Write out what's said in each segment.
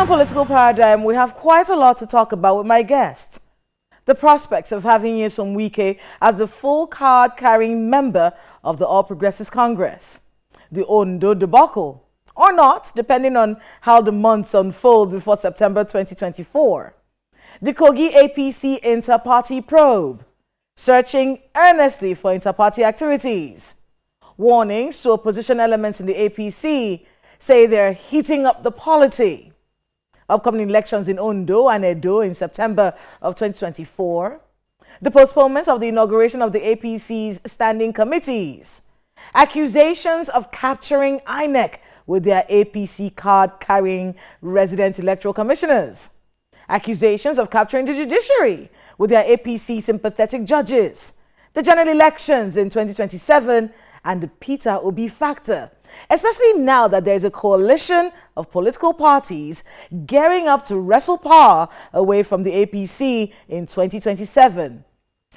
on Political Paradigm, we have quite a lot to talk about with my guest. The prospects of having Nyesom Wike as a full card-carrying member of the All Progressives Congress. The Ondo debacle, or not, depending on how the months unfold before September 2024. The Kogi APC inter-party probe, searching earnestly for inter-party activities. Warnings to opposition elements in the APC say they're heating up the polity. Upcoming elections in Ondo and Edo in September of 2024. The postponement of the inauguration of the APC's standing committees. Accusations of capturing INEC with their APC card-carrying resident electoral commissioners. Accusations of capturing the judiciary with their APC sympathetic judges. The general elections in 2027 and the Peter Obi factor, especially now that there is a coalition of political parties gearing up to wrestle power away from the APC in 2027.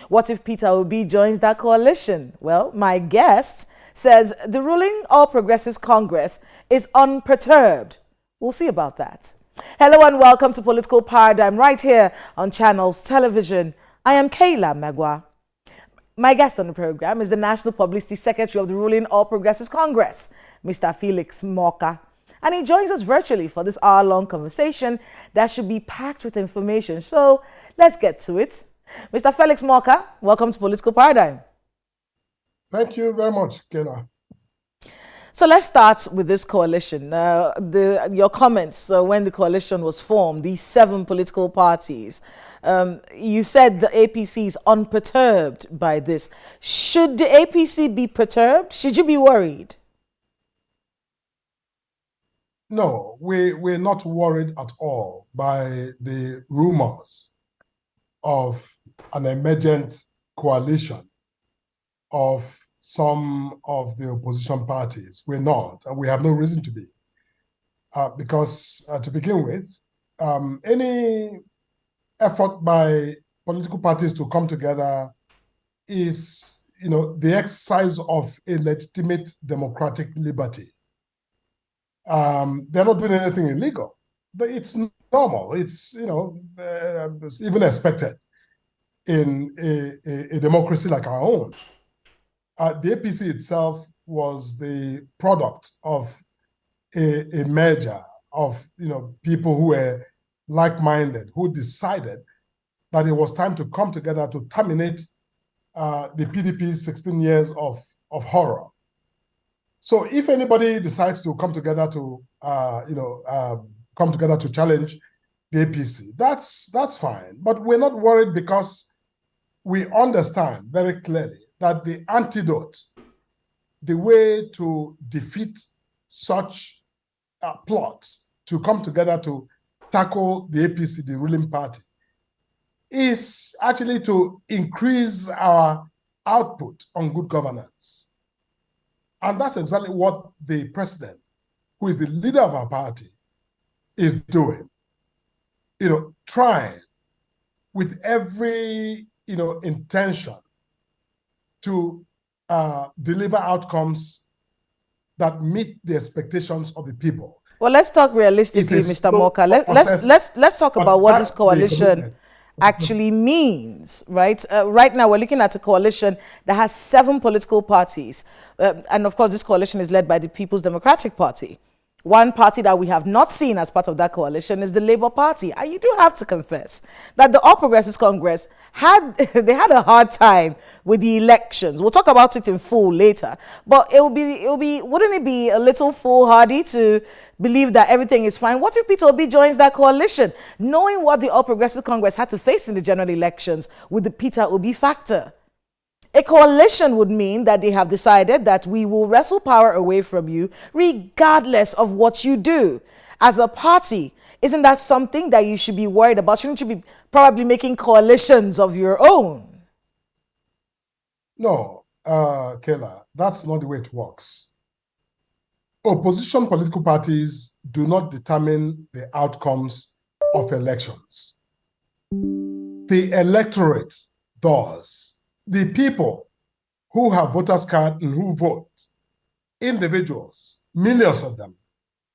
What if Peter Obi joins that coalition? Well, my guest says the ruling All Progressives Congress is unperturbed. We'll see about that. Hello and welcome to Political Paradigm right here on Channels Television. I am Kayla Magwa. My guest on the program is the National Publicity Secretary of the ruling All Progressives Congress, Mr. Felix Morka. And he joins us virtually for this hour-long conversation that should be packed with information. So let's get to it. Mr. Felix Morka, welcome to Political Paradigm. Thank you very much, Kayla. So let's start with this coalition. Your comments when the coalition was formed, these 7 political parties. You said the APC is unperturbed by this. Should the APC be perturbed? Should you be worried? No, we're not worried at all by the rumors of an emergent coalition of some of the opposition parties. We're not, and we have no reason to be. Because to begin with, any effort by political parties to come together is, the exercise of a legitimate democratic liberty. They're not doing anything illegal, but it's normal. It's, it's even expected in a democracy like our own. The APC itself was the product of a merger of people who were like-minded, who decided that it was time to come together to terminate the PDP's 16 years of horror. So if anybody decides to come together to challenge the APC, that's fine. But we're not worried because we understand very clearly that the antidote, the way to defeat such a plot, to come together to tackle the APC, the ruling party, is actually to increase our output on good governance. And that's exactly what the president, who is the leader of our party, is doing. Trying with every, intention to deliver outcomes that meet the expectations of the people. Well, let's talk realistically, Mr. Morka. Let's talk about what this coalition actually means, right? Right now, we're looking at a coalition that has 7 political parties. And of course, this coalition is led by the People's Democratic Party. One party that we have not seen as part of that coalition is the Labour Party. And you do have to confess that the All Progressives Congress had a hard time with the elections. We'll talk about it in full later. But wouldn't it be a little foolhardy to believe that everything is fine? What if Peter Obi joins that coalition, knowing what the All Progressives Congress had to face in the general elections with the Peter Obi factor? A coalition would mean that they have decided that we will wrestle power away from you regardless of what you do. As a party, isn't that something that you should be worried about? Shouldn't you be probably making coalitions of your own? No, Kayla, that's not the way it works. Opposition political parties do not determine the outcomes of elections. The electorate does. The people who have voters' card and who vote, individuals, millions of them,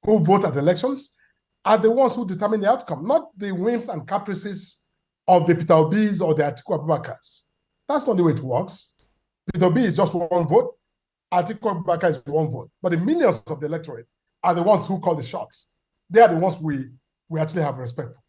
who vote at elections, are the ones who determine the outcome, not the whims and caprices of the Peter Obis or the Atiku Abubakars. That's not the way it works. Peter Obi is just one vote. Atiku Abubakar is one vote. But the millions of the electorate are the ones who call the shots. They are the ones we actually have respect for.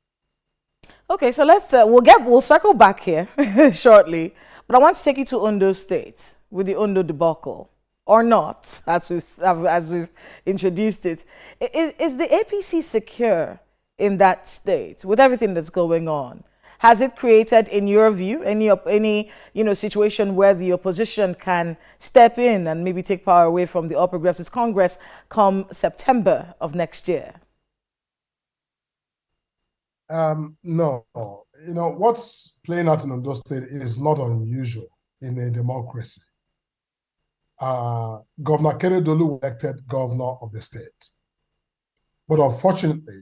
Okay, so let's we'll circle back here shortly, but I want to take you to Ondo State with the Ondo debacle, or not, as we've introduced it. Is the APC secure in that state with everything that's going on? Has it created, in your view, any situation where the opposition can step in and maybe take power away from the All Progressives Congress come September of next year? No. What's playing out in Ondo State is not unusual in a democracy. Governor Keredolu was elected governor of the state. But unfortunately,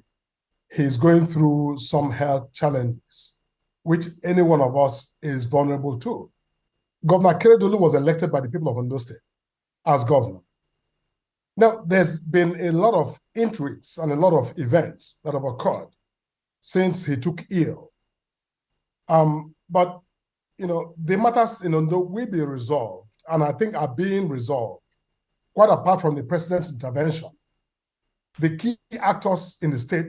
he's going through some health challenges, which any one of us is vulnerable to. Governor Keredolu was elected by the people of Ondo State as governor. Now, there's been a lot of intrigues and a lot of events that have occurred since he took ill. But, the matters in Ondo will be resolved, and I think are being resolved, quite apart from the president's intervention. The key actors in the state,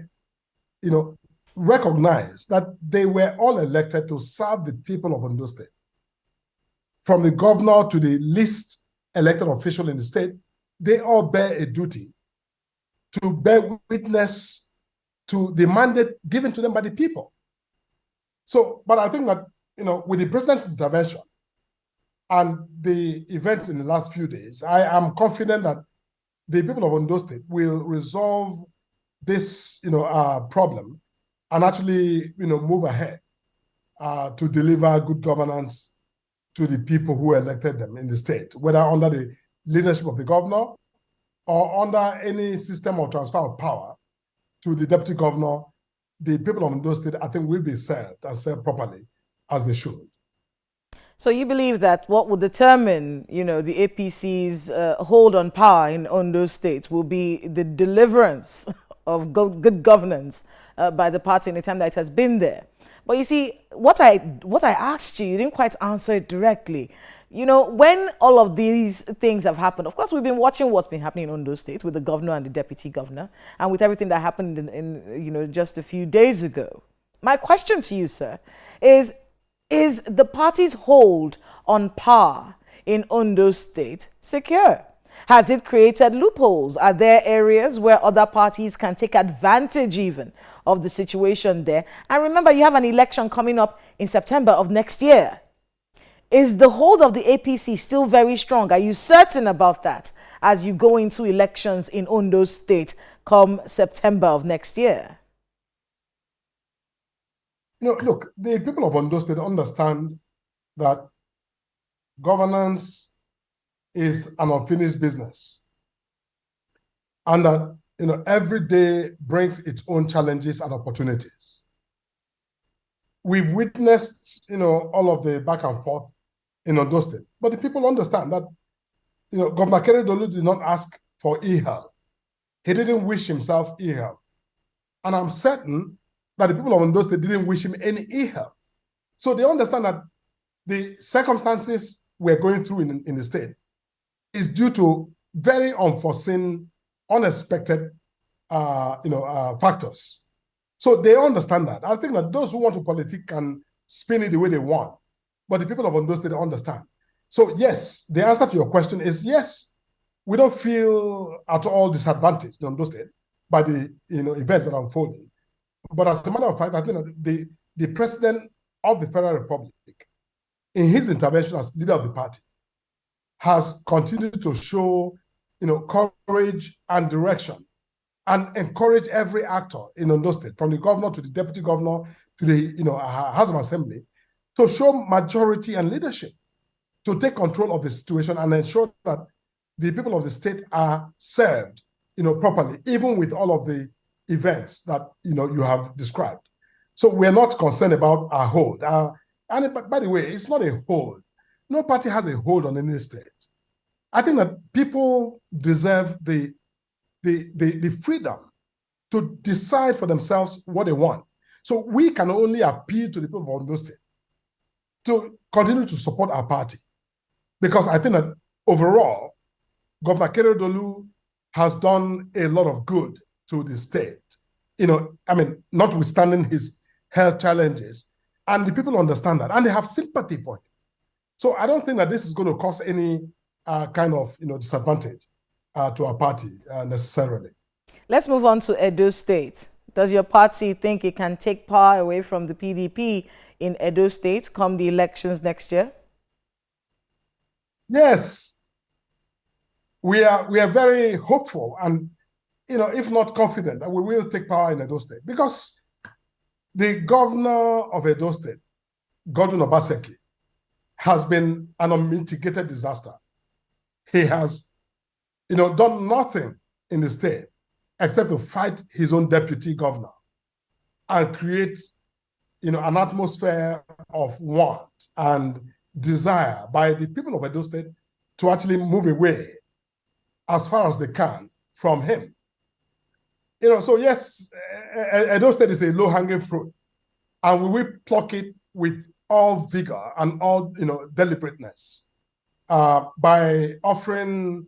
recognize that they were all elected to serve the people of Ondo State. From the governor to the least elected official in the state, they all bear a duty to bear witness to the mandate given to them by the people. So, but I think that, with the president's intervention and the events in the last few days, I am confident that the people of Ondo State will resolve this, problem and actually, move ahead to deliver good governance to the people who elected them in the state, whether under the leadership of the governor or under any system or transfer of power to the deputy governor. The people of Ondo State, I think, will be served and served properly as they should. So you believe that what will determine, the APC's hold on power in Ondo State will be the deliverance of good governance by the party in the time that it has been there. But you see, what I asked you didn't quite answer it directly. When all of these things have happened, of course, we've been watching what's been happening in Ondo State with the governor and the deputy governor, and with everything that happened in just a few days ago. My question to you, sir, is the party's hold on power in Ondo State secure? Has it created loopholes? Are there areas where other parties can take advantage even of the situation there? And remember, you have an election coming up in September of next year. Is the hold of the APC still very strong? Are you certain about that as you go into elections in Ondo State come September of next year? Look, the people of Ondo State understand that governance is an unfinished business, and that every day brings its own challenges and opportunities. We've witnessed all of the back and forth in Ondo State, but the people understand that Governor Keredolu did not ask for e-health. He didn't wish himself e-health, and I'm certain that the people of Ondo State didn't wish him any e-health. So they understand that the circumstances we're going through in the state is due to very unforeseen, unexpected, factors. So they understand that. I think that those who want to politic can spin it the way they want, but the people of Ondo State understand. So yes, the answer to your question is yes. We don't feel at all disadvantaged in Ondo State by the events that are unfolding. But as a matter of fact, I think that the president of the Federal Republic, in his intervention as leader of the party, has continued to show, courage and direction, and encourage every actor in Ondo State, from the governor to the deputy governor to the House of Assembly, to show majority and leadership, to take control of the situation and ensure that the people of the state are served, properly, even with all of the events that you have described. So we're not concerned about our hold. And by the way, it's not a hold. No party has a hold on any state. I think that people deserve the freedom to decide for themselves what they want. So we can only appeal to the people of Ondo State to continue to support our party. Because I think that overall, Governor Keredolu has done a lot of good to the state. Notwithstanding his health challenges, and the people understand that, and they have sympathy for him. So I don't think that this is going to cause any kind of disadvantage to our party necessarily. Let's move on to Edo State. Does your party think it can take power away from the PDP in Edo State come the elections next year? Yes, we are very hopeful and, if not confident, that we will take power in Edo State, because the governor of Edo State, Godwin Obaseki, has been an unmitigated disaster. He has, done nothing in the state except to fight his own deputy governor and create, an atmosphere of want and desire by the people of Edo State to actually move away as far as they can from him. So yes, Edo State is a low-hanging fruit, and we will pluck it with all vigor and all, deliberateness by offering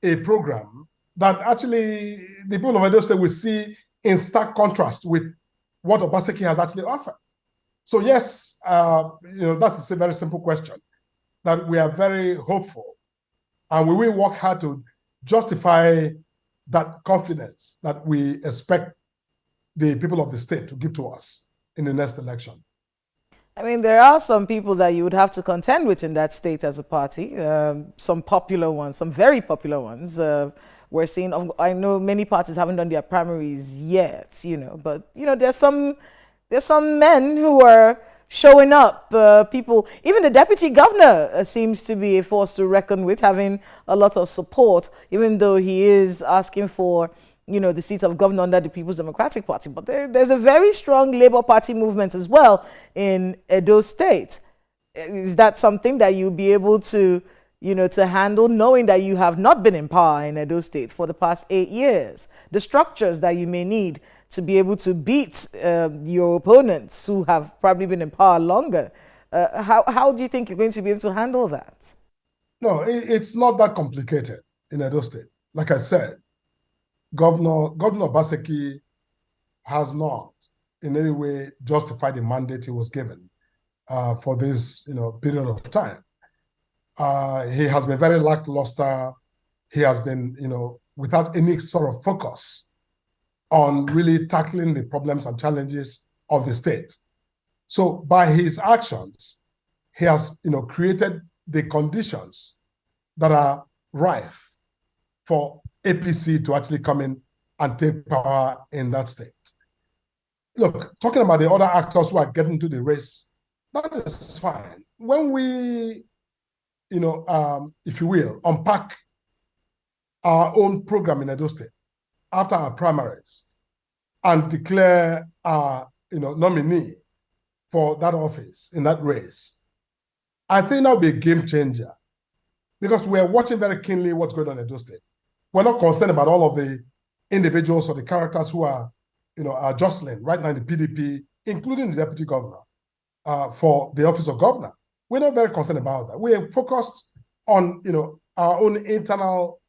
a program that actually the people of Edo State will see in stark contrast with what Obaseki has actually offered. So yes, that's a very simple question that we are very hopeful, and we will work hard to justify that confidence that we expect the people of the state to give to us in the next election. I mean, there are some people that you would have to contend with in that state as a party, some popular ones, some very popular ones. We're seeing, I know many parties haven't done their primaries yet, but, there's some men who are showing up, people, even the deputy governor seems to be a force to reckon with, having a lot of support, even though he is asking for, the seat of governor under the People's Democratic Party. But there's a very strong Labour Party movement as well in Edo State. Is that something that you'll be able to, to handle, knowing that you have not been in power in Edo State for the past 8 years? The structures that you may need to be able to beat your opponents who have probably been in power longer. How do you think you're going to be able to handle that? No, it's not that complicated in Edo State. Like I said, Governor Obaseki has not in any way justified the mandate he was given for this period of time. He has been very lackluster. He has been without any sort of focus on really tackling the problems and challenges of the state. So by his actions, he has created the conditions that are rife for APC to actually come in and take power in that state. Look, talking about the other actors who are getting into the race, that is fine. When we, if you will, unpack our own program in Edo State after our primaries and declare our, nominee for that office in that race, I think that will be a game changer, because we are watching very keenly what's going on in Edo State. We're not concerned about all of the individuals or the characters who are, are jostling right now in the PDP, including the deputy governor, for the office of governor. We're not very concerned about that. We are focused on, our own internal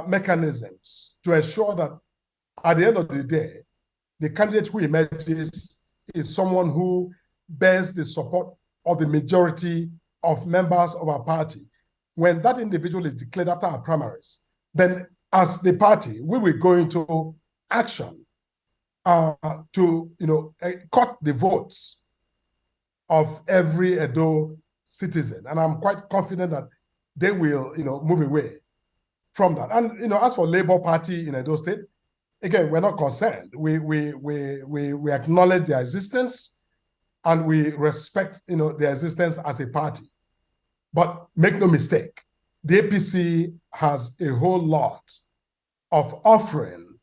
mechanisms to ensure that at the end of the day, the candidate who emerges is someone who bears the support of the majority of members of our party. When that individual is declared after our primaries, then as the party, we will go into action to, cut the votes of every Edo citizen. And I'm quite confident that they will, move away from that. And, as for Labour Party in Edo State, again, we're not concerned. We acknowledge their existence and we respect, their existence as a party. But make no mistake, the APC has a whole lot of offering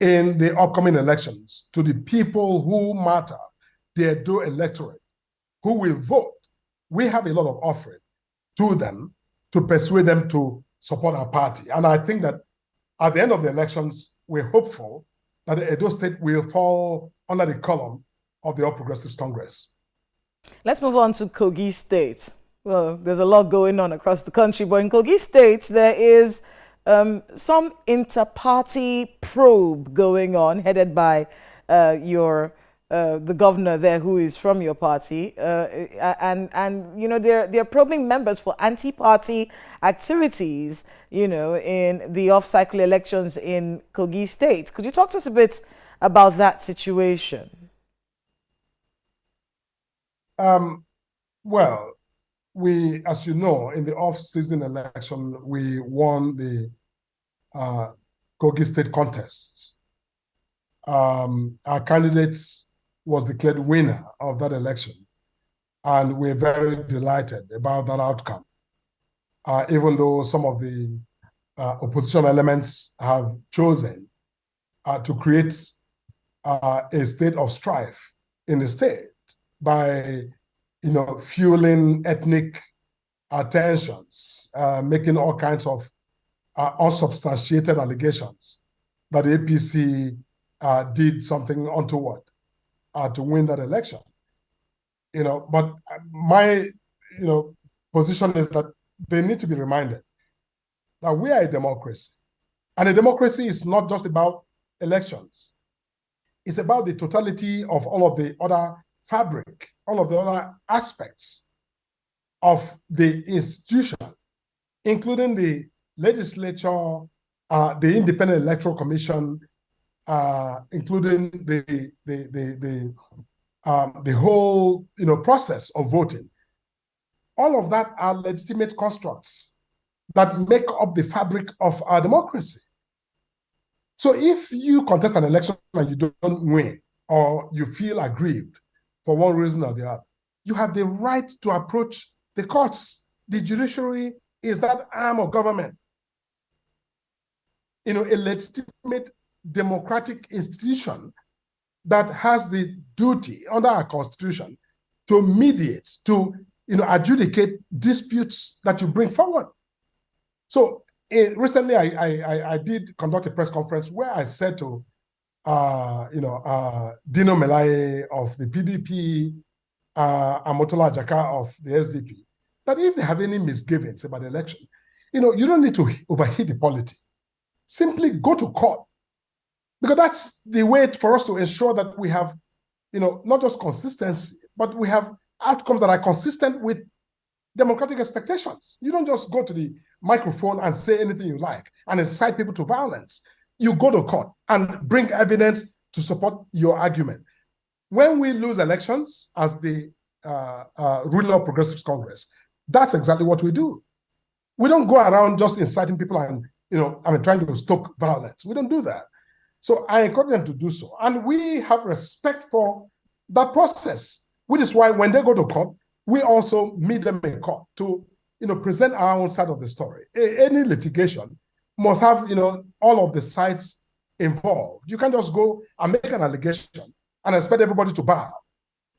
in the upcoming elections to the people who matter, the Edo electorate, who will vote. We have a lot of offering to them to persuade them to support our party. And I think that at the end of the elections, we're hopeful that the Edo State will fall under the column of the All Progressives Congress. Let's move on to Kogi State. Well, there's a lot going on across the country, but in Kogi State, there is some inter-party probe going on, headed by the governor there, who is from your party, and you know, they're probing members for anti-party activities, you know, in the off-cycle elections in Kogi State. Could you talk to us a bit about that situation? Well, we, as you know, in the off-season election, we won the Kogi State contests. Our candidate was declared winner of that election, and we're very delighted about that outcome, even though some of the opposition elements have chosen to create a state of strife in the state by, you know, fueling ethnic tensions, making all kinds of unsubstantiated allegations that the APC did something untoward to win that election. You know, but my, you know, position is that they need to be reminded that we are a democracy, and a democracy is not just about elections. It's about the totality of all of the other fabric, all of the other aspects of the institution, including the legislature, the Independent Electoral Commission, including the whole, you know, process of voting. All of that are legitimate constructs that make up the fabric of our democracy. So if you contest an election and you don't win, or you feel aggrieved for one reason or the other, you have the right to approach the courts. The judiciary is that arm of government, you know, a legitimate democratic institution that has the duty under our constitution to mediate, to, you know, adjudicate disputes that you bring forward. So recently I did conduct a press conference where I said to Dino Melaye of the PDP, and Motola Ajaka of the SDP, that if they have any misgivings about the election, you know, you don't need to overheat the polity. Simply go to court, because that's the way for us to ensure that we have, you know, not just consistency, but we have outcomes that are consistent with democratic expectations. You don't just go to the microphone and say anything you like and incite people to violence. You go to court and bring evidence to support your argument. When we lose elections as the ruling of Progressives Congress, that's exactly what we do. We don't go around just inciting people and, you know, trying to stoke violence. We don't do that. So I encourage them to do so. And we have respect for that process, which is why when they go to court, we also meet them in court to, you know, present our own side of the story. Any litigation must have, you know, all of the sides involved. You can't just go and make an allegation and expect everybody to bow.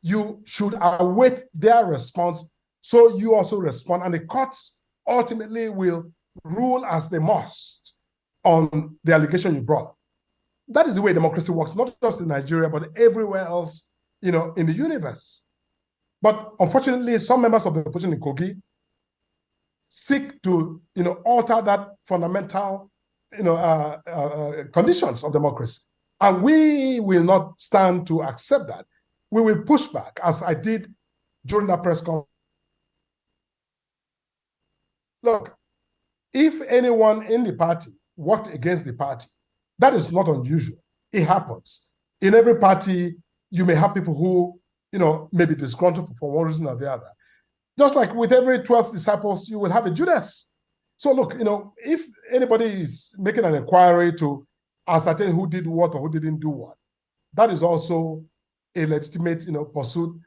You should await their response, so you also respond, and the courts ultimately will rule as they must on the allegation you brought. That is the way democracy works, not just in Nigeria, but everywhere else, you know, in the universe. But unfortunately, some members of the opposition in Kogi seek to, you know, alter that fundamental, you know, conditions of democracy. And we will not stand to accept that. We will push back, as I did during that press conference. Look, if anyone in the party worked against the party, that is not unusual. It happens. In every party, you may have people who, you know, may be disgruntled for one reason or the other. Just like with every 12 disciples, you will have a Judas. So look, you know, if anybody is making an inquiry to ascertain who did what or who didn't do what, that is also a legitimate, you know, pursuit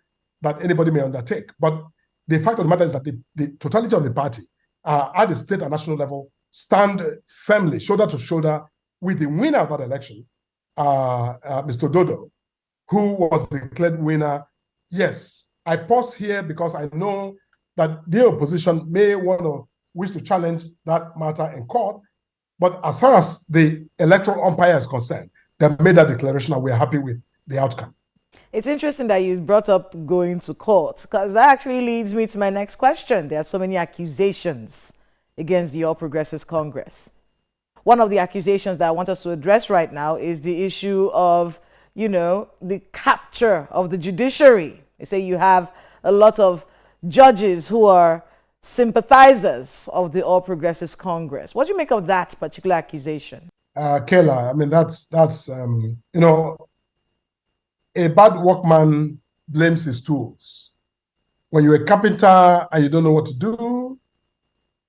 that anybody may undertake. But the fact of the matter is that the totality of the party at the state and national level stand firmly, shoulder to shoulder, with the winner of that election, Mr. Dodo, who was declared winner. Yes, I pause here because I know that the opposition may wish to challenge that matter in court. But as far as the electoral umpire is concerned, they made that declaration and we're happy with the outcome. It's interesting that you brought up going to court, because that actually leads me to my next question. There are so many accusations against the All Progressives Congress. One of the accusations that I want us to address right now is the issue of, the capture of the judiciary. They say you have a lot of judges who are sympathizers of the All Progressives Congress. What do you make of that particular accusation? Kayla, I mean, that's a bad workman blames his tools. When you're a carpenter and you don't know what to do,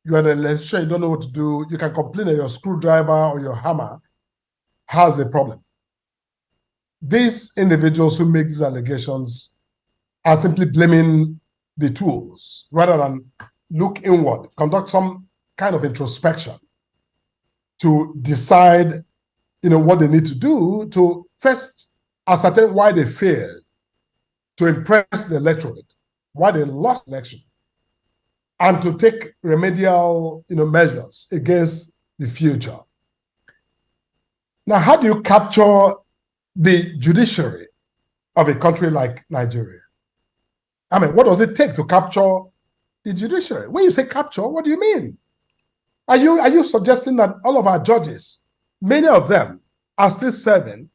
you're an electrician, you don't know what to do, you can complain that your screwdriver or your hammer has a problem. These individuals who make these allegations are simply blaming the tools rather than look inward, conduct some kind of introspection to decide, what they need to do to first ascertain why they failed to impress the electorate, why they lost the election, and to take remedial, measures against the future. Now, how do you capture the judiciary of a country like Nigeria? I mean, what does it take to capture the judiciary? When you say capture, what do you mean? Are you suggesting that all of our judges, many of them are still serving,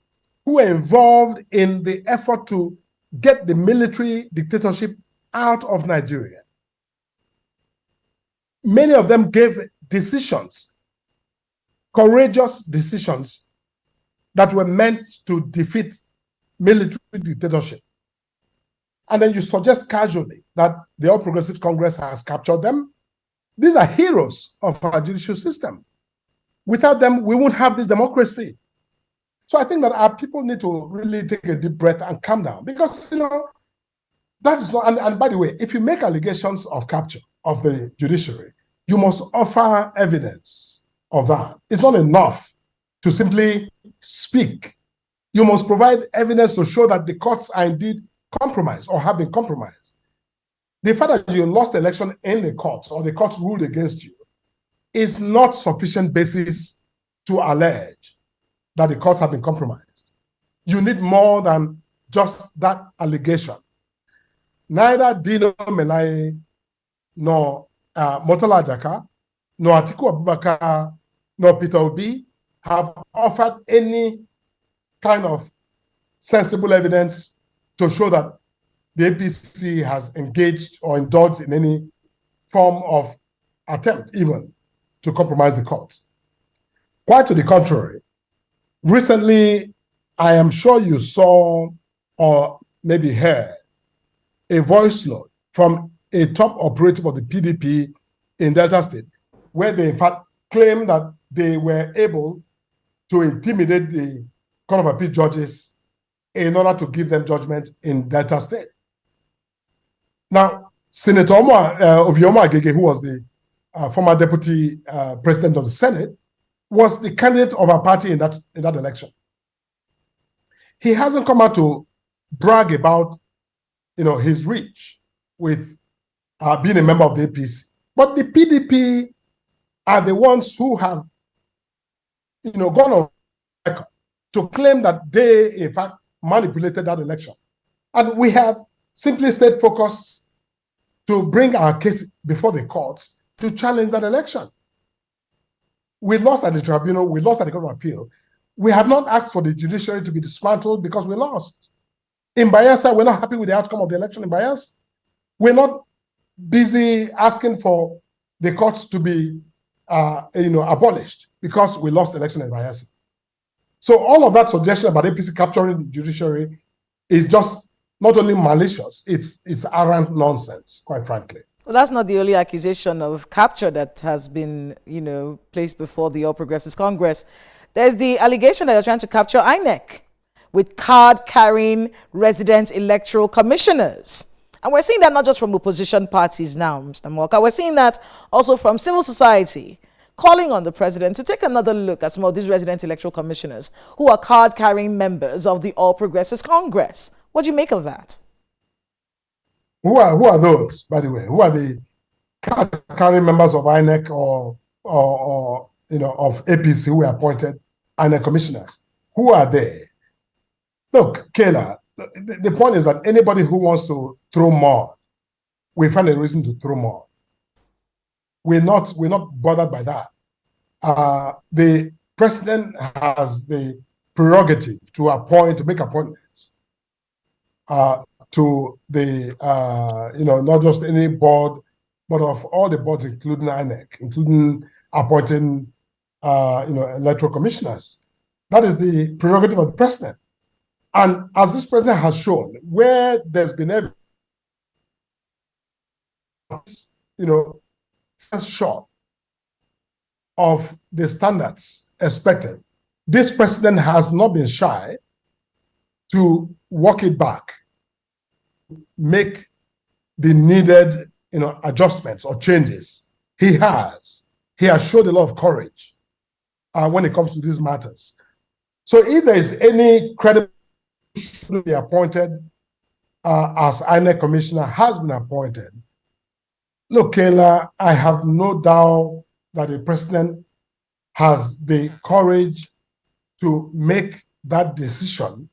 who are involved in the effort to get the military dictatorship out of Nigeria? Many of them gave decisions, courageous decisions that were meant to defeat military dictatorship. And then you suggest casually that the All Progressive Congress has captured them. These are heroes of our judicial system. Without them, we won't have this democracy. So I think that our people need to really take a deep breath and calm down, because, that is not, and by the way, if you make allegations of capture of the judiciary, you must offer evidence of that. It's not enough to simply speak. You must provide evidence to show that the courts are indeed compromised or have been compromised. The fact that you lost the election in the courts or the courts ruled against you is not sufficient basis to allege that the courts have been compromised. You need more than just that allegation. Neither Dino Melaye nor Motola Ajaka, nor Atiku Abubakar, nor Peter Obi have offered any kind of sensible evidence to show that the APC has engaged or indulged in any form of attempt even to compromise the courts. Quite to the contrary, recently, I am sure you saw or maybe heard a voice note from a top operative of the PDP in Delta State, where they in fact claimed that they were able to intimidate the Court of Appeal judges in order to give them judgment in Delta State. Now, Senator Obioma Agege, who was the former deputy president of the Senate, was the candidate of our party in that election. He hasn't come out to brag about, his reach with being a member of the APC. But the PDP are the ones who have, gone on record to claim that they, in fact, manipulated that election. And we have simply stayed focused to bring our case before the courts to challenge that election. We lost at the tribunal, we lost at the Court of Appeal. We have not asked for the judiciary to be dismantled because we lost. In Bayelsa, we're not happy with the outcome of the election in Bayelsa. We're not busy asking for the courts to be abolished because we lost the election in Bayelsa. So all of that suggestion about APC capturing the judiciary is just not only malicious, it's arrant nonsense, quite frankly. Well, that's not the only accusation of capture that has been, placed before the All Progressives Congress. There's the allegation that you're trying to capture INEC with card-carrying resident electoral commissioners. And we're seeing that not just from opposition parties now, Mr. Morka. We're seeing that also from civil society, calling on the president to take another look at some of these resident electoral commissioners who are card-carrying members of the All Progressives Congress. What do you make of that? Who are those, by the way? Who are the card-carrying members of INEC or of APC who were appointed INEC commissioners? Who are they? Look, Kayla, the point is that anybody who wants to throw more, we find a reason to throw more. We're not bothered by that. The president has the prerogative to appoint, to make appointments to the, not just any board, but of all the boards, including INEC, including appointing, electoral commissioners. That is the prerogative of the president. And as this president has shown, where there's been evidence, fell short of the standards expected, this president has not been shy to walk it back, make the needed, adjustments or changes. He has showed a lot of courage when it comes to these matters. So if there is any credible should be appointed as INEC commissioner has been appointed, look, Kayla, I have no doubt that the president has the courage to make that decision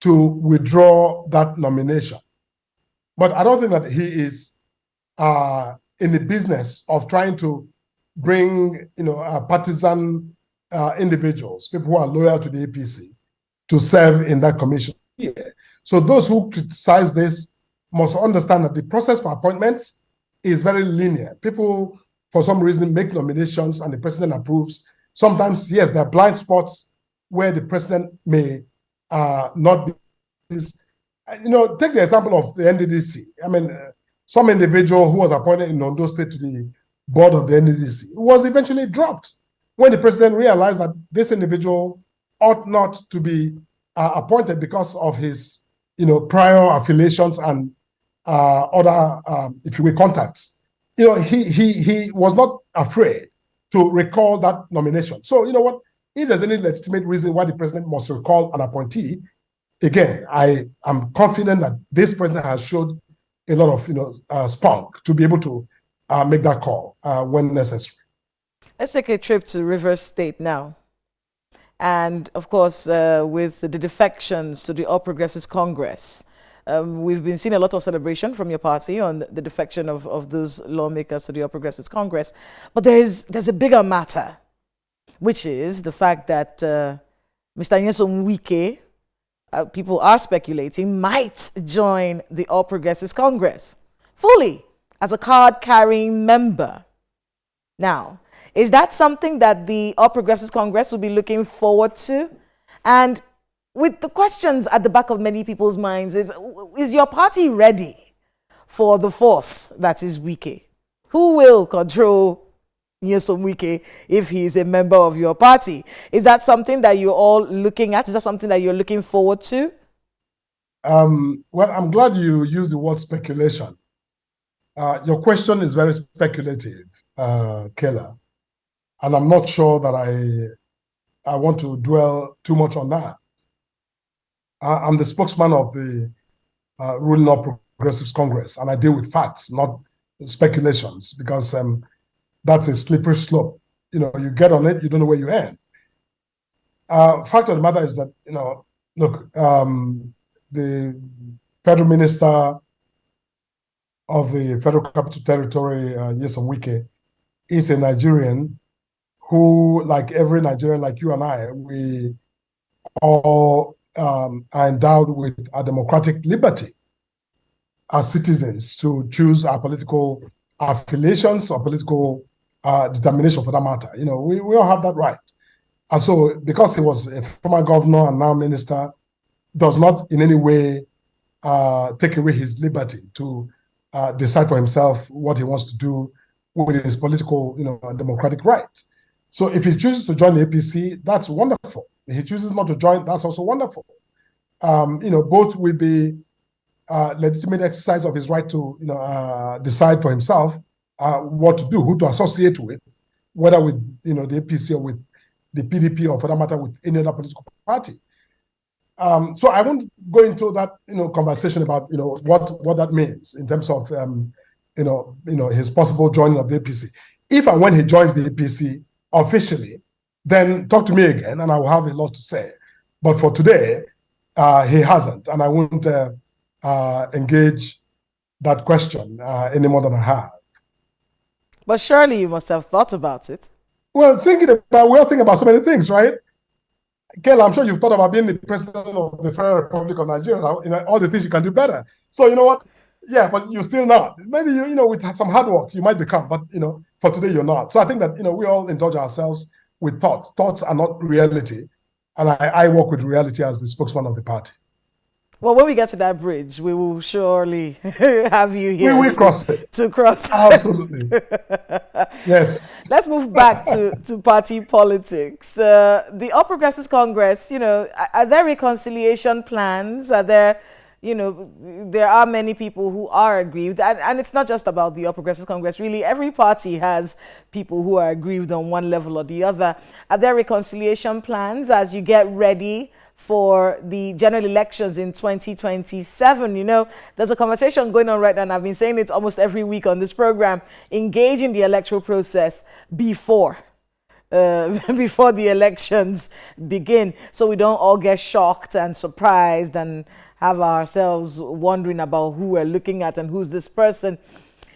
to withdraw that nomination. But I don't think that he is in the business of trying to bring, partisan individuals, people who are loyal to the APC, to serve in that commission. So those who criticize this must understand that the process for appointments is very linear. People, for some reason, make nominations and the president approves. Sometimes, yes, there are blind spots where the president may not be. Take the example of the NDDC. I mean, some individual who was appointed in Ondo State to the board of the NDDC was eventually dropped when the president realized that this individual ought not to be appointed because of his, prior affiliations and other, if you will, contacts. He was not afraid to recall that nomination. So, you know what? If there's any legitimate reason why the president must recall an appointee, again, I am confident that this president has showed a lot of, spunk to be able to make that call when necessary. Let's take a trip to Rivers State now. And of course, with the defections to the All Progressives Congress, we've been seeing a lot of celebration from your party on the defection of those lawmakers to the All Progressives Congress. But there's a bigger matter, which is the fact that Mr. Nyesom Wike, people are speculating, might join the All Progressives Congress fully as a card-carrying member. Now, is that something that the All Progressives Congress will be looking forward to? And with the questions at the back of many people's minds is your party ready for the force that is Wike? Who will control Nyesom Wike if he is a member of your party? Is that something that you're all looking at? Is that something that you're looking forward to? Well, I'm glad you used the word speculation. Your question is very speculative, Kayla. And I'm not sure that I want to dwell too much on that. I'm the spokesman of the ruling All Progressives Congress, and I deal with facts, not speculations, because that's a slippery slope. You get on it, you don't know where you end. Fact of the matter is that, look, the federal minister of the Federal Capital Territory, Nyesom Wike, is a Nigerian who, like every Nigerian, like you and I, we all are endowed with a democratic liberty as citizens to choose our political affiliations or political determination for that matter. We all have that right. And so because he was a former governor and now minister, does not in any way take away his liberty to decide for himself what he wants to do with his political, democratic right. So if he chooses to join the APC, that's wonderful. If he chooses not to join, that's also wonderful. Both with the legitimate exercise of his right to, decide for himself what to do, who to associate with, whether with, the APC or with the PDP or for that matter with any other political party. So I won't go into that, conversation about, what that means in terms of, his possible joining of the APC. If and when he joins the APC officially, then talk to me again and I will have a lot to say. But for today, he hasn't, and I won't engage that question any more than I have. But surely you must have thought about it. Well, we all think about so many things, right? Kel, I'm sure you've thought about being the president of the Federal Republic of Nigeria, all the things you can do better. So you know what? Yeah, but you're still not. Maybe with some hard work, you might become, but for today, you're not. So I think that we all indulge ourselves with thoughts. Thoughts are not reality, and I work with reality as the spokesman of the party. Well, when we get to that bridge, we will surely have you here. We will cross it. To cross. Absolutely. Yes. Let's move back to party politics. The All Progressives Congress, are there reconciliation plans? Are there, there are many people who are aggrieved. And it's not just about the All Progressives Congress. Really, every party has people who are aggrieved on one level or the other. Are there reconciliation plans as you get ready for the general elections in 2027? There's a conversation going on right now, and I've been saying it almost every week on this program. Engage in the electoral process before the elections begin, so we don't all get shocked and surprised and have ourselves wondering about who we're looking at and who's this person.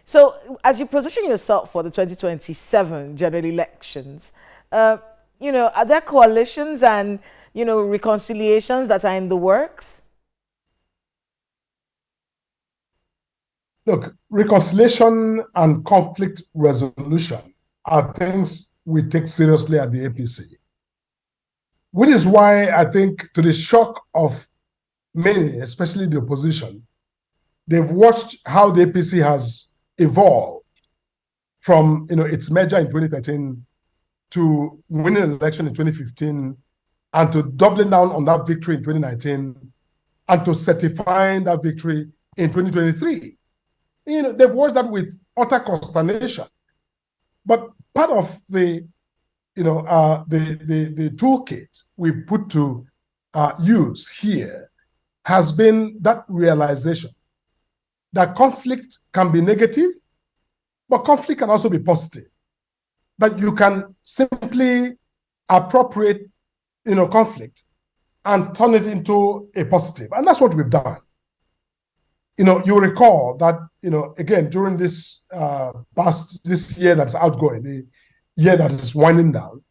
So as you position yourself for the 2027 general elections, are there coalitions and reconciliations that are in the works? Look, reconciliation and conflict resolution are things we take seriously at the APC, which is why I think, to the shock of many, especially the opposition, they've watched how the APC has evolved from its merger in 2013 to winning an election in 2015, and to doubling down on that victory in 2019, and to certifying that victory in 2023. They've watched that with utter consternation. But part of the toolkit we put to use here has been that realization that conflict can be negative, but conflict can also be positive. That you can simply appropriate conflict and turn it into a positive. And that's what we've done. You recall that, again, during this this year that's outgoing, the year that is winding down,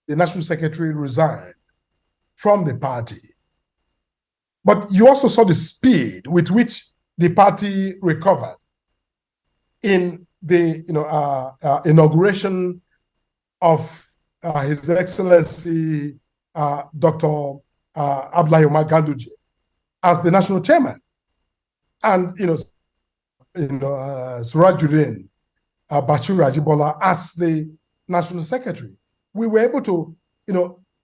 the National Secretary resigned from the party. But you also saw the speed with which the party recovered in the inauguration of His Excellency Dr. Abdullahi Umar Ganduje as the national chairman, and Surajuddin Bashir Rajibola as the national secretary. We were able to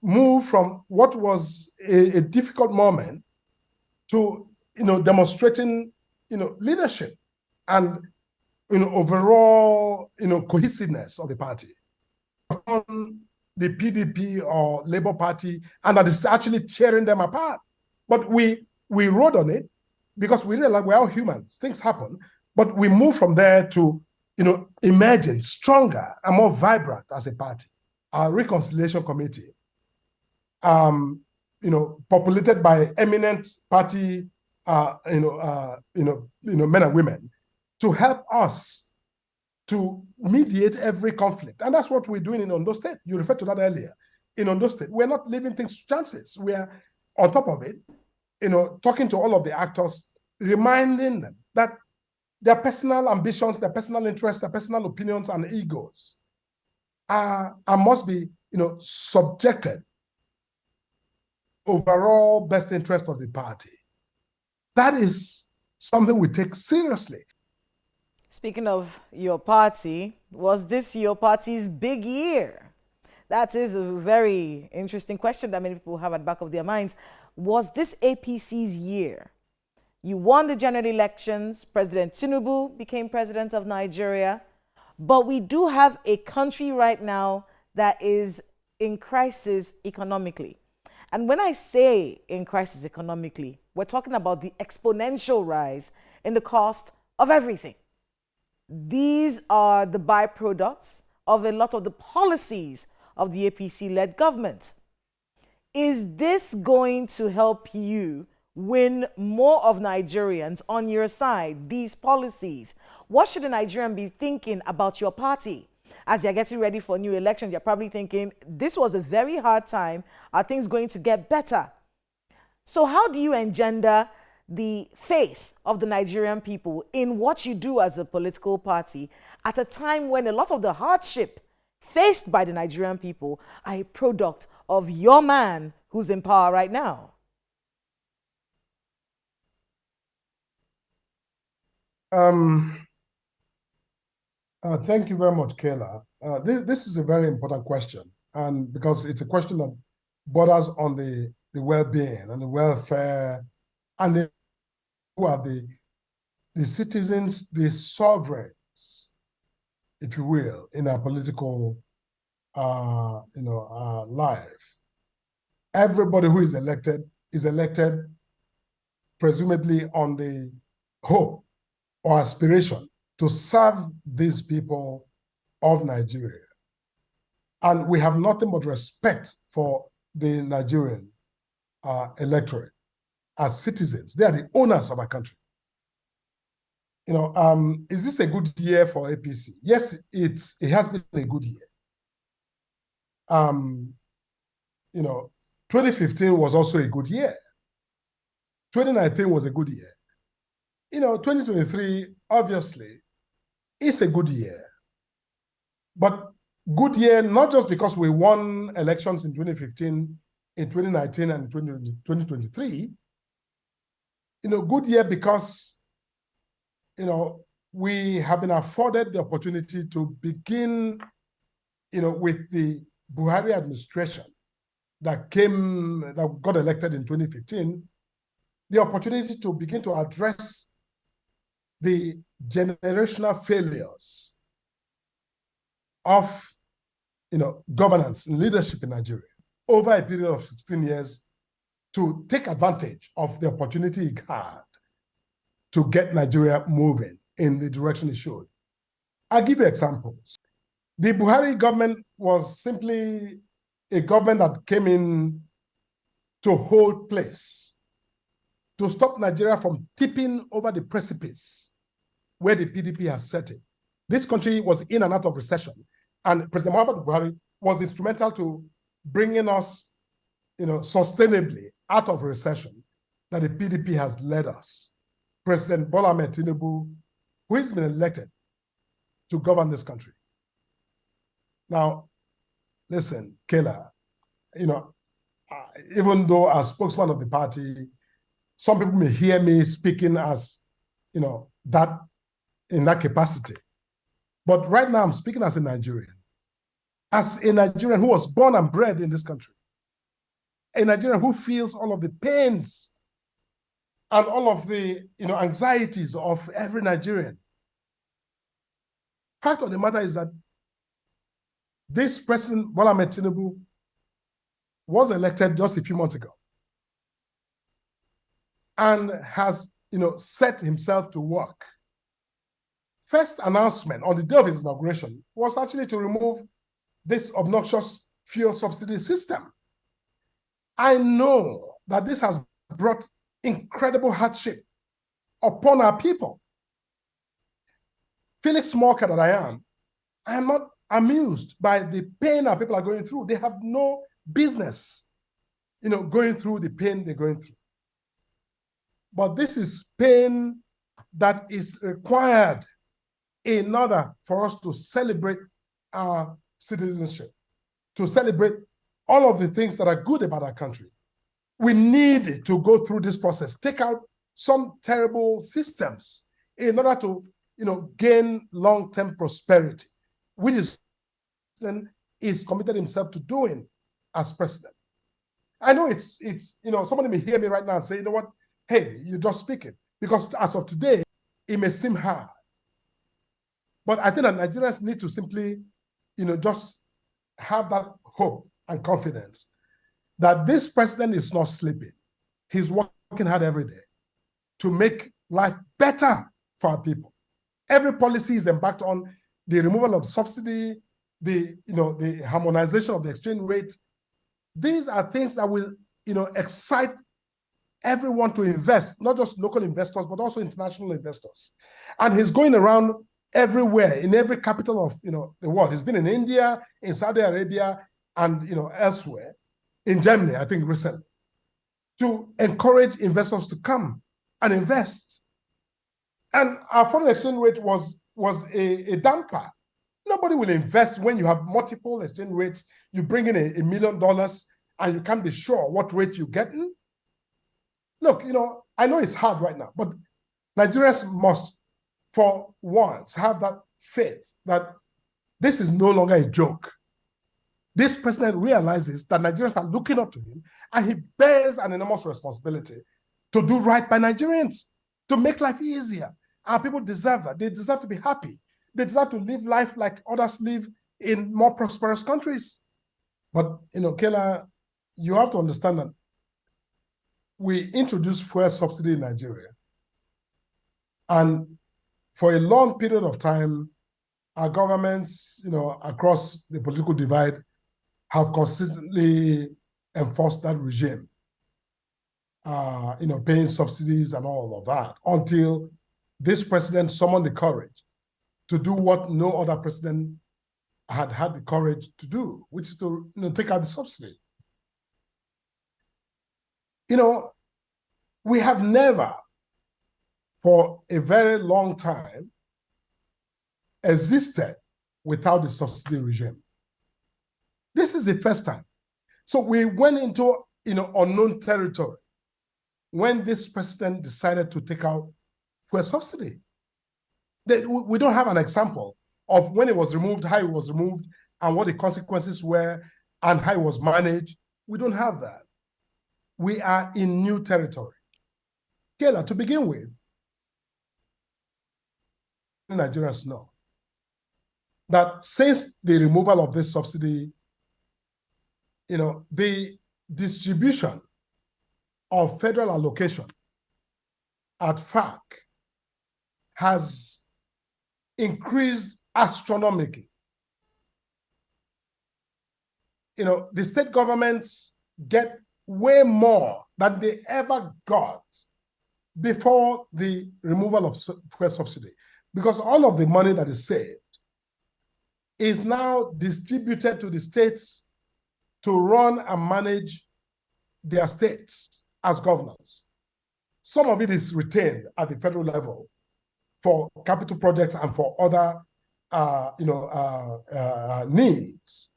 move from what was a difficult moment to demonstrating leadership and overall cohesiveness of the party. On the PDP or Labour Party, and that is actually tearing them apart. But we rode on it because we realized we're all humans, things happen, but we move from there to emerging stronger and more vibrant as a party. Our reconciliation committee, populated by eminent party men and women, to help us to mediate every conflict. And that's what we're doing in Ondo State. You referred to that earlier. In Ondo State, we're not leaving things to chances. We're on top of it, talking to all of the actors, reminding them that their personal ambitions, their personal interests, their personal opinions and egos are must be, subjected overall best interest of the party. That is something we take seriously. Speaking of your party, was this your party's big year? That is a very interesting question that many people have at the back of their minds. Was this APC's year? You won the general elections. President Tinubu became president of Nigeria. But we do have a country right now that is in crisis economically. And when I say in crisis economically, we're talking about the exponential rise in the cost of everything. These are the byproducts of a lot of the policies of the APC-led government. Is this going to help you win more of Nigerians on your side, these policies? What should a Nigerian be thinking about your party? As you're getting ready for new elections, you're probably thinking, this was a very hard time. Are things going to get better? So how do you engender the faith of the Nigerian people in what you do as a political party at a time when a lot of the hardship faced by the Nigerian people are a product of your man who's in power right now? Thank you very much, Kayla. This is a very important question, and because it's a question that borders on the well-being and the welfare and who are the citizens, the sovereigns, if you will, in our political life. Everybody who is elected presumably on the hope or aspiration to serve these people of Nigeria. And we have nothing but respect for the Nigerian electorate as citizens. They are the owners of our country. Is this a good year for APC? Yes, it has been a good year. 2015 was also a good year. 2019 was a good year. 2023, obviously, is a good year. But good year, not just because we won elections in 2015, in 2019, and 2023. Good year because, we have been afforded the opportunity to begin, with the Buhari administration that got elected in 2015, the opportunity to begin to address the generational failures of governance and leadership in Nigeria over a period of 16 years, to take advantage of the opportunity it had to get Nigeria moving in the direction it should. I'll give you examples. The Buhari government was simply a government that came in to hold place, to stop Nigeria from tipping over the precipice where the PDP has set it. This country was in and out of recession, and President Muhammadu Buhari was instrumental to bringing us, sustainably out of recession that the PDP has led us. President Bola Ahmed Tinubu, who has been elected to govern this country. Now, listen, Kayla, even though as spokesman of the party, some people may hear me speaking as, that in that capacity. But right now I'm speaking as a Nigerian who was born and bred in this country, a Nigerian who feels all of the pains and all of the anxieties of every Nigerian. Fact of the matter is that this President Bola Ahmed Tinubu was elected just a few months ago and has set himself to work. First announcement on the day of his inauguration was actually to remove this obnoxious fuel subsidy system. I know that this has brought incredible hardship upon our people. Felix Morka that I am not amused by the pain our people are going through. They have no business, going through the pain they're going through. But this is pain that is required in order for us to celebrate our citizenship, to celebrate all of the things that are good about our country. We need to go through this process, take out some terrible systems in order to, gain long-term prosperity, which is committed himself to doing as president. I know it's somebody may hear me right now and say, what, hey, you're just speaking. Because as of today, it may seem hard. But I think that Nigerians need to simply, just have that hope and confidence that this president is not sleeping. He's working hard every day to make life better for our people. Every policy is embarked on the removal of subsidy, the harmonization of the exchange rate, These are things that will, excite everyone to invest, not just local investors, but also international investors. And he's going around everywhere, in every capital of, the world. He's been in India, in Saudi Arabia, and, elsewhere, in Germany, I think recently, to encourage investors to come and invest. And our foreign exchange rate was a damper. Nobody will invest when you have multiple exchange rates. You bring in $1 million and you can't be sure what rate you're getting. Look, I know it's hard right now, but Nigerians must, for once, have that faith that this is no longer a joke. This president realizes that Nigerians are looking up to him, and he bears an enormous responsibility to do right by Nigerians, to make life easier. And people deserve that. They deserve to be happy. They deserve to live life like others live in more prosperous countries. But, Kela, you have to understand that we introduced fuel subsidy in Nigeria. And for a long period of time, our governments, across the political divide, have consistently enforced that regime, paying subsidies and all of that, until this president summoned the courage to do what no other president had the courage to do, which is to take out the subsidy. We have never, for a very long time, existed without the subsidy regime. This is the first time. So we went into unknown territory when this president decided to take out fuel subsidy. We don't have an example of when it was removed, how it was removed, and what the consequences were, and how it was managed. We don't have that. We are in new territory. Kela, to begin with, Nigerians know that since the removal of this subsidy, the distribution of federal allocation at FARC has increased astronomically. The state governments get way more than they ever got before the removal of fuel subsidy, because all of the money that is saved is now distributed to the states to run and manage their states as governors. Some of it is retained at the federal level for capital projects and for other needs.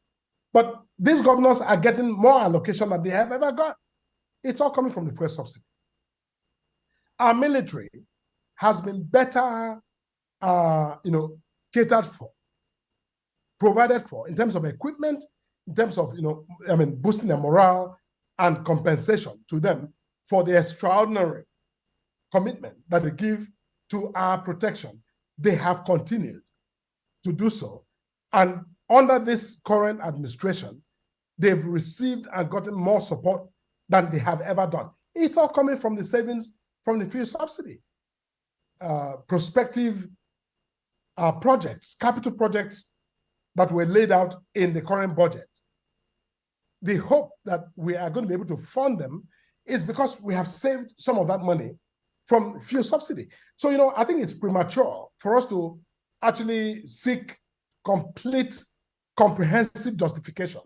But these governors are getting more allocation than they have ever got. It's all coming from the fuel subsidy. Our military has been better catered for, provided for in terms of equipment, in terms of, boosting their morale and compensation to them for the extraordinary commitment that they give to our protection. They have continued to do so. And under this current administration, they've received and gotten more support than they have ever done. It's all coming from the savings from the fuel subsidy. Prospective projects, capital projects that were laid out in the current budget. The hope that we are going to be able to fund them is because we have saved some of that money from fuel subsidy. So, I think it's premature for us to actually seek complete, comprehensive justification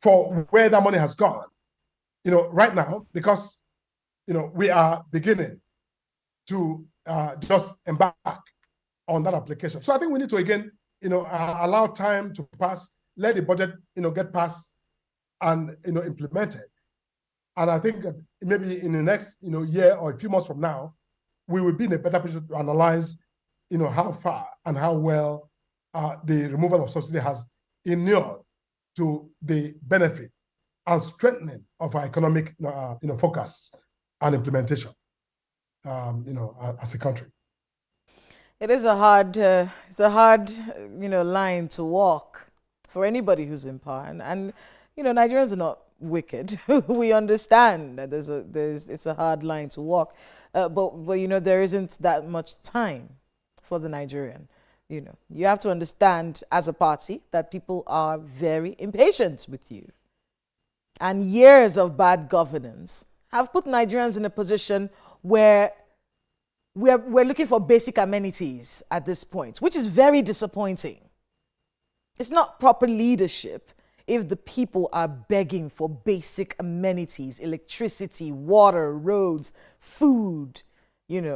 for where that money has gone, right now, because, we are beginning to just embark on that application. So I think we need to, again, allow time to pass, let the budget, get passed and, implemented. And I think that maybe in the next, year or a few months from now, we will be in a better position to analyze, how far and how well the removal of subsidy has inured to the benefit and strengthening of our economic, focus and implementation, as a country. It is a hard, line to walk for anybody who's in power. And Nigerians are not wicked. We understand that it's a hard line to walk. But there isn't that much time for the Nigerian. You have to understand as a party that people are very impatient with you. and years of bad governance have put Nigerians in a position where we're looking for basic amenities at this point, which is very disappointing. It's not proper leadership if the people are begging for basic amenities, electricity, water, roads, food,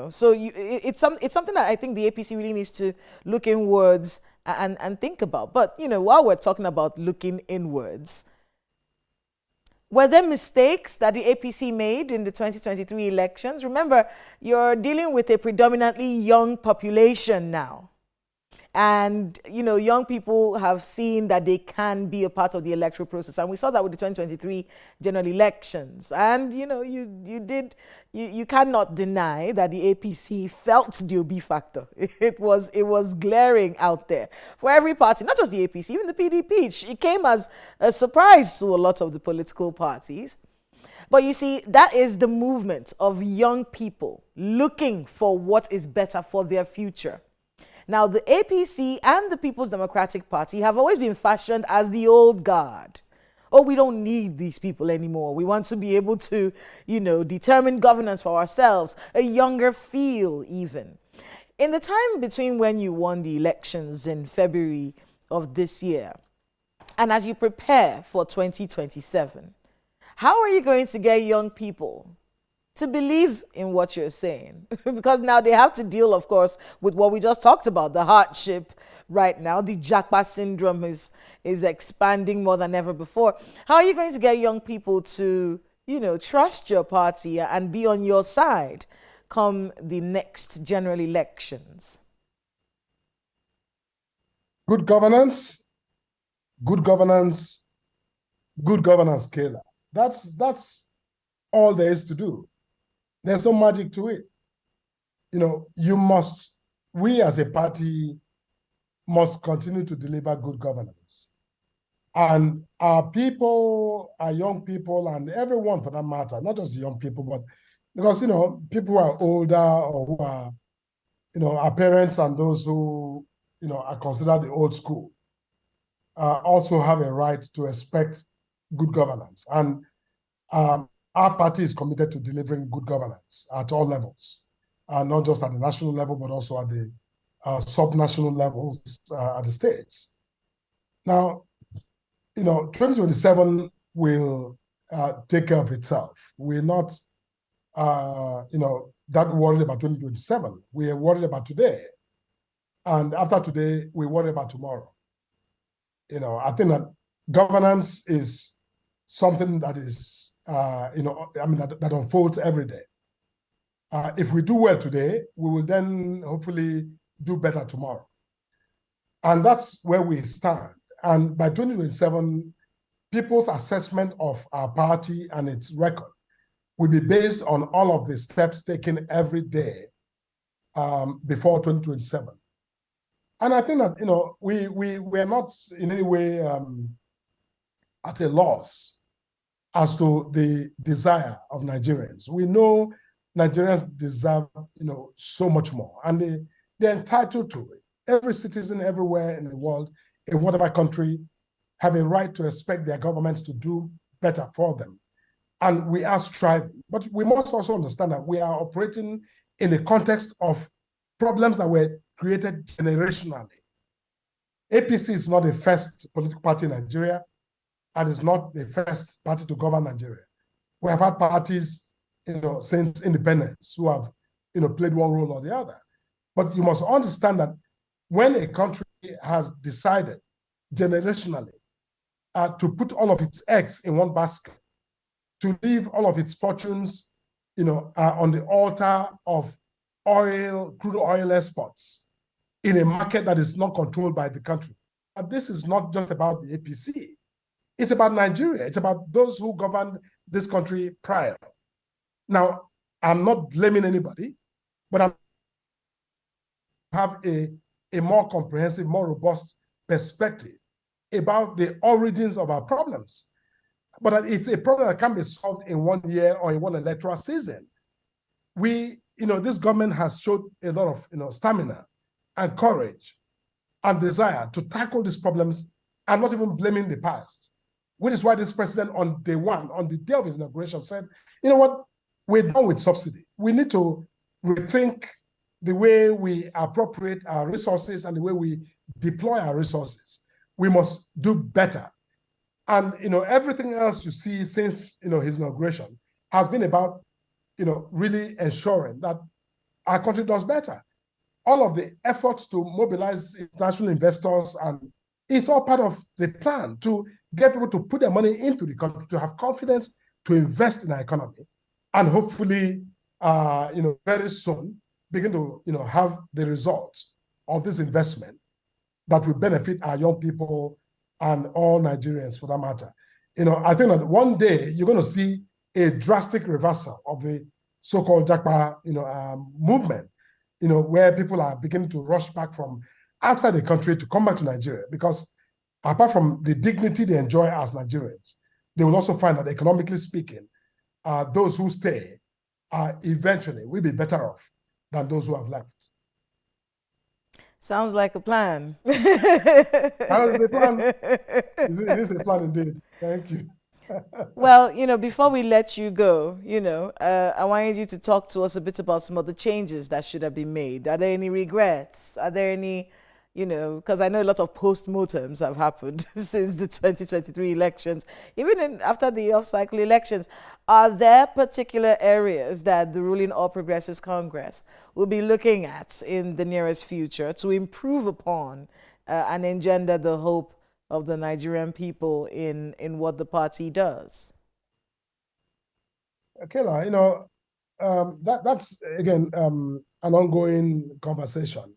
So it's something that I think the APC really needs to look inwards and think about. But, while we're talking about looking inwards, were there mistakes that the APC made in the 2023 elections? Remember, you're dealing with a predominantly young population now. And, young people have seen that they can be a part of the electoral process. And we saw that with the 2023 general elections. And, you cannot deny that the APC felt the OB factor. It was glaring out there for every party, not just the APC, even the PDP. It came as a surprise to a lot of the political parties. But you see, that is the movement of young people looking for what is better for their future. Now, the APC and the People's Democratic Party have always been fashioned as the old guard. Oh, we don't need these people anymore. We want to be able to, determine governance for ourselves, a younger feel even. In the time between when you won the elections in February of this year, and as you prepare for 2027, how are you going to get young people to believe in what you're saying? Because now they have to deal, of course, with what we just talked about, the hardship right now. The Japa syndrome is expanding more than ever before. How are you going to get young people to, trust your party and be on your side come the next general elections? Good governance, Kayla. That's all there is to do. There's no magic to it. We as a party must continue to deliver good governance. And our people, our young people, and everyone for that matter, not just the young people, but because, people who are older or who are, our parents and those who, are considered the old school, also have a right to expect good governance. And our party is committed to delivering good governance at all levels, not just at the national level, but also at the sub-national levels at the states. Now, 2027 will take care of itself. We're not, that worried about 2027. We are worried about today. And after today, we worry about tomorrow. I think that governance is something that is, that unfolds every day. If we do well today, we will then hopefully do better tomorrow. And that's where we stand. And by 2027, people's assessment of our party and its record will be based on all of the steps taken every day before 2027. And I think that, we're not in any way at a loss as to the desire of Nigerians. We know Nigerians deserve, so much more, and they're entitled to it. Every citizen everywhere in the world, in whatever country, have a right to expect their governments to do better for them. And we are striving. But we must also understand that we are operating in the context of problems that were created generationally. APC is not the first political party in Nigeria, and is not the first party to govern Nigeria. We have had parties, since independence who have, played one role or the other. But you must understand that when a country has decided generationally to put all of its eggs in one basket, to leave all of its fortunes, on the altar of crude oil exports in a market that is not controlled by the country. But this is not just about the APC. It's about Nigeria. It's about those who governed this country prior. Now, I'm not blaming anybody, but I have a more comprehensive, more robust perspective about the origins of our problems. But it's a problem that can be solved in 1 year or in one electoral season. This government has showed a lot of, stamina and courage and desire to tackle these problems and not even blaming the past. which is why this president on day one, on the day of his inauguration, said, you know what, we're done with subsidy. We need to rethink the way we appropriate our resources and the way we deploy our resources. We must do better. And, everything else you see since, his inauguration has been about, really ensuring that our country does better. All of the efforts to mobilize international investors, and it's all part of the plan to get people to put their money into the country, to have confidence to invest in our economy, and hopefully, very soon begin to, have the results of this investment that will benefit our young people and all Nigerians, for that matter. I think that one day you're going to see a drastic reversal of the so-called Japa, movement, where people are beginning to rush back from outside the country to come back to Nigeria, because apart from the dignity they enjoy as Nigerians, they will also find that, economically speaking, those who stay eventually will be better off than those who have left. Sounds like a plan. That is the plan. It is a plan indeed. Thank you. Well, before we let you go, I wanted you to talk to us a bit about some of the changes that should have been made. Are there any regrets? Are there any, because I know a lot of post-mortems have happened since the 2023 elections, even after the off-cycle elections. Are there particular areas that the ruling All Progressives Congress will be looking at in the nearest future to improve upon and engender the hope of the Nigerian people in what the party does? Kayla, that's again an ongoing conversation.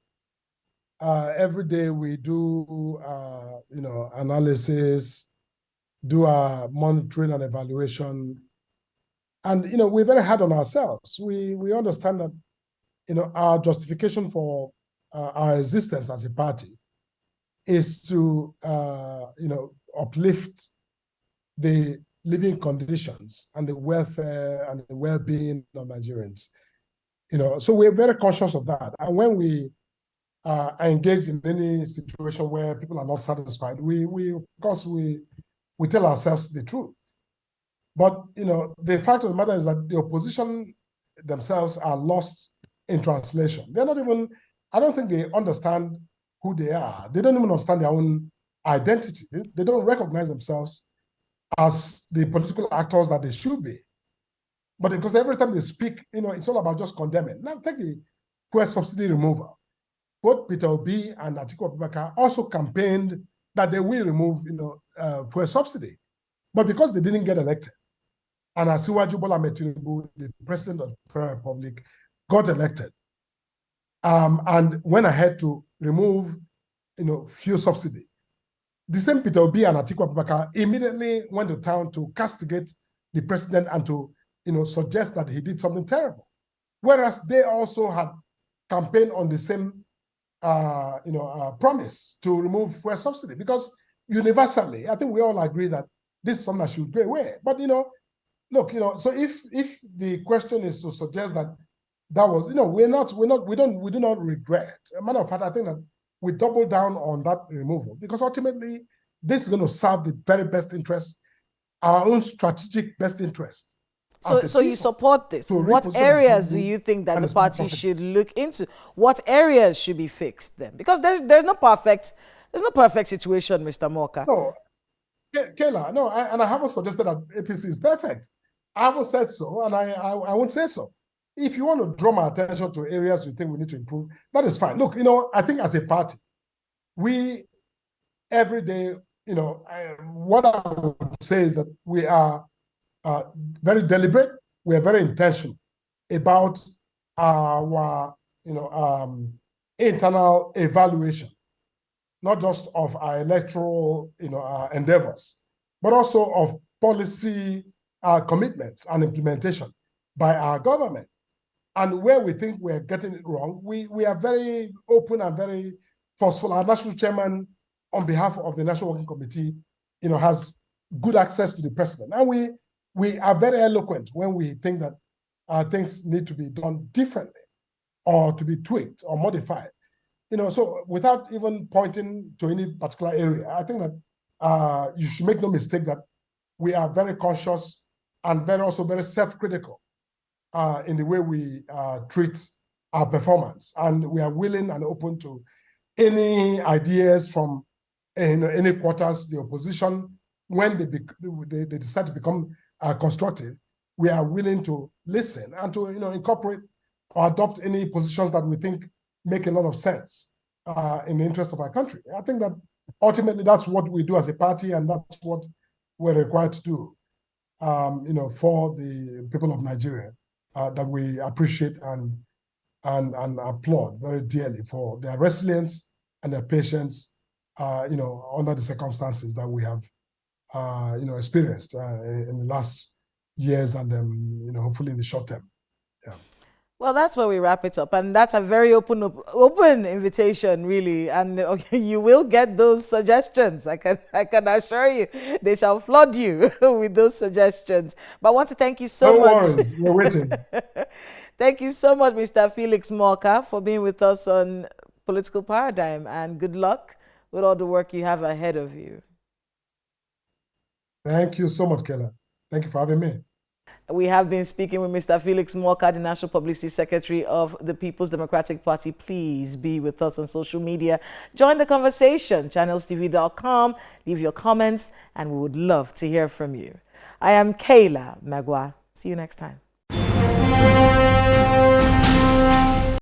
Every day we do analysis, do our monitoring and evaluation, and we're very hard on ourselves. We understand that our justification for our existence as a party is to uplift the living conditions and the welfare and the well-being of Nigerians. So we're very conscious of that. And when we are engaged in any situation where people are not satisfied, we of course we tell ourselves the truth. But the fact of the matter is that the opposition themselves are lost in translation. They're not even, I don't think they understand who they are. They don't even understand their own identity. They don't recognize themselves as the political actors that they should be. But because every time they speak, it's all about just condemning. Now, take the fuel subsidy removal. Both Peter Obi and Atiku Abubakar also campaigned that they will remove, fuel subsidy. But because they didn't get elected, and Asiwaju Bola Ahmed Tinubu, the president of the Federal Republic, got elected, and went ahead to remove, fuel subsidy, the same Peter Obi and Atiku Abubakar immediately went to town to castigate the president and to, suggest that he did something terrible. Whereas they also had campaigned on the same, promise to remove fuel subsidy, because universally, I think we all agree that this is something that should go away. But, look, so if the question is to suggest that was, we do not regret. As a matter of fact, I think that we double down on that removal, because ultimately this is going to serve the very best interest, our own strategic best interest. So you support this. What areas do you think that the party should look into? What areas should be fixed then? Because there's no perfect situation, Mr. Morka. No, Kayla, no, and I haven't suggested that APC is perfect. I haven't said so, and I won't say so. If you want to draw my attention to areas you think we need to improve, that is fine. Look, I think as a party, we every day, what I would say is that we are very deliberate, we are very intentional about our, internal evaluation, not just of our electoral, endeavors, but also of policy commitments and implementation by our government. And where we think we're getting it wrong, we are very open and very forceful. Our national chairman, on behalf of the National Working Committee, has good access to the president. And we are very eloquent when we think that things need to be done differently or to be tweaked or modified. So without even pointing to any particular area, I think that you should make no mistake that we are very conscious and also very self-critical in the way we treat our performance. And we are willing and open to any ideas from any quarters, the opposition, when they decide to become constructive. We are willing to listen and to incorporate or adopt any positions that we think make a lot of sense in the interest of our country. I think that ultimately that's what we do as a party, and that's what we're required to do, for the people of Nigeria, that we appreciate and applaud very dearly for their resilience and their patience, under the circumstances that we have, experienced in the last years, and hopefully in the short term. Yeah. Well, that's where we wrap it up, and that's a very open invitation, really. And you will get those suggestions. I can assure you, they shall flood you with those suggestions. But I want to thank you so much. Don't worry, we're waiting. Thank you so much, Mr. Felix Morka, for being with us on Political Paradigm, and good luck with all the work you have ahead of you. Thank you so much, Kayla. Thank you for having me. We have been speaking with Mr. Felix Morka, the National Publicity Secretary of the People's Democratic Party. Please be with us on social media. Join the conversation, channelstv.com. Leave your comments, and we would love to hear from you. I am Kayla Magwa. See you next time.